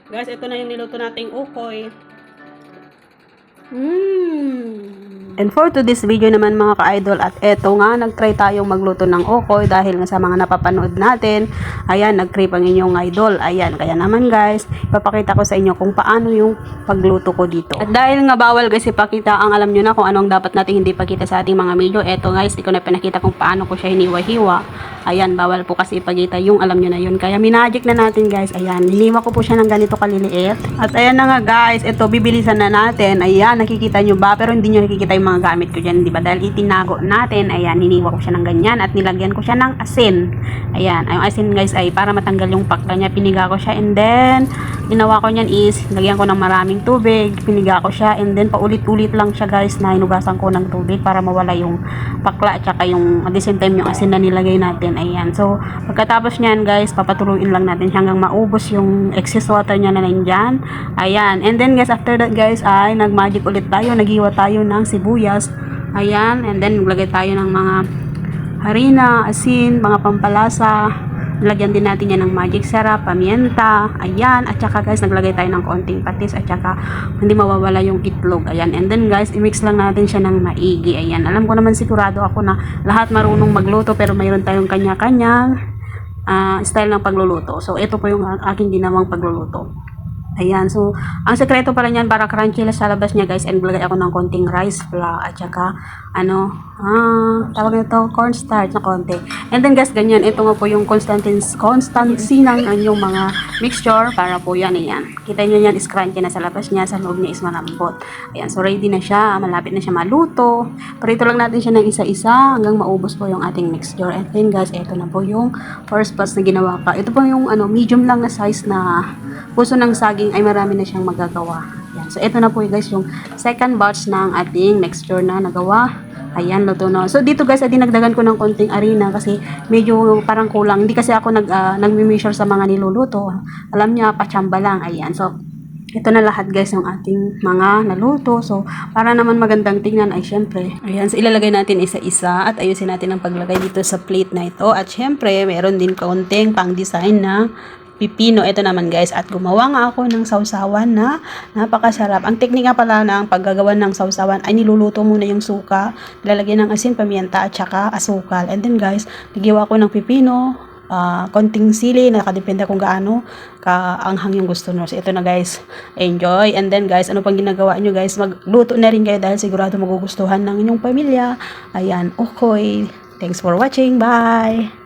Guys, ito na yung niluto nating ukoy. And for today's video naman mga ka-idol, at eto nga, nag-try tayong magluto ng ukoy dahil nga sa mga napapanood natin. Ayan, nag-crave ang inyong idol. Ayan, kaya naman guys, ipapakita ko sa inyo kung paano yung pagluto ko dito. At dahil nga bawal guys ipakita, ang alam nyo na kung anong dapat natin hindi pakita sa ating mga video. Eto guys, di ko na pinakita kung paano ko siya hiniwa-hiwa. Ayan, bawal po kasi ipakita yung alam nyo na yun. Kaya minagic na natin guys. Ayan, hiniwa ko po siya ng ganito kaliliit. At ayan na nga guys, ito bibilisan na natin. Ayan, nakikita nyo ba? Pero hindi nyo nakikita yung mga gamit ko dyan, di ba? Dahil itinago natin. Ayan, hiniwa ko siya ng ganyan at nilagyan ko siya ng asin. Ayan, yung asin guys ay para matanggal yung pakla niya. Piniga ko siya and then ginawa ko niyan is lagyan ko ng maraming tubig. Piniga ko siya and then paulit-ulit lang siya guys na hinugasan ko ng tubig para mawala yung pakla at saka yung at the same time yung asin na nilagay natin. Ayan, so pagkatapos niyan guys, papatuloyin lang natin hanggang maubos yung excess water niya na nandyan. Ayan, and then guys, after that guys ay nag-magic ulit tayo. Naghiwa tayo ng sibuyas. Ayan, and then maglagay tayo ng mga harina, asin, mga pampalasa. Lagyan din natin yan ng magic sarap, pamienta. Ayan, at saka guys, naglagay tayo ng konting patis at saka hindi mawawala yung itlog. Ayan, and then guys, i-mix lang natin siya ng maigi. Ayan, alam ko naman sigurado ako na lahat marunong magluto pero mayroon tayong kanya-kanyang style ng pagluluto. So, ito po yung aking ginawang pagluluto. Ayan, so, ang sekreto pala niyan para crunchy sa labas niya guys, and maglagay ako ng konting rice flour at saka, tawag nito, cornstarch na konti. And then guys, ganyan, ito nga po yung constancy ng yung mga mixture para po yan, ayan. Kita nyo yan, is crunchy na sa labas niya, sa loob niya is malambot. Ayan, so ready na siya, malapit na siya maluto. Pero ito lang natin siya ng isa-isa hanggang maubos po yung ating mixture. And then guys, ito na po yung first batch na ginawa pa. Ito po yung medium lang na size na puso ng saging ay marami na siyang magagawa. Ayan. So, ito na po guys yung second batch ng ating mixture na nagawa. Ayan, luto na. So, dito guys, dinagdagan ko ng konting harina kasi medyo parang kulang. Hindi kasi ako nag-measure sa mga niluluto. Alam niya, pachamba lang. Ayan. So, ito na lahat guys yung ating mga naluto. So, para naman magandang tingnan ay syempre. Ayan, so ilalagay natin isa-isa at ayusin natin ang paglagay dito sa plate na ito. At syempre, meron din kaunting pang-design na pipino. Ito naman guys, at gumawa nga ako ng sausawan na napakasarap. Ang teknika pala ng paggagawa ng sausawan ay niluluto muna yung suka, lalagyan ng asin, pamienta at saka asukal. And then guys, nagiwa ko ng pipino, konting sili, nakadepende kung gaano kaanghang yung gusto nyo. So ito na guys, enjoy. And then guys, ano pang ginagawa nyo guys, magluto na rin kayo dahil sigurado magugustuhan ng inyong pamilya. Ayan, okay. Thanks for watching. Bye!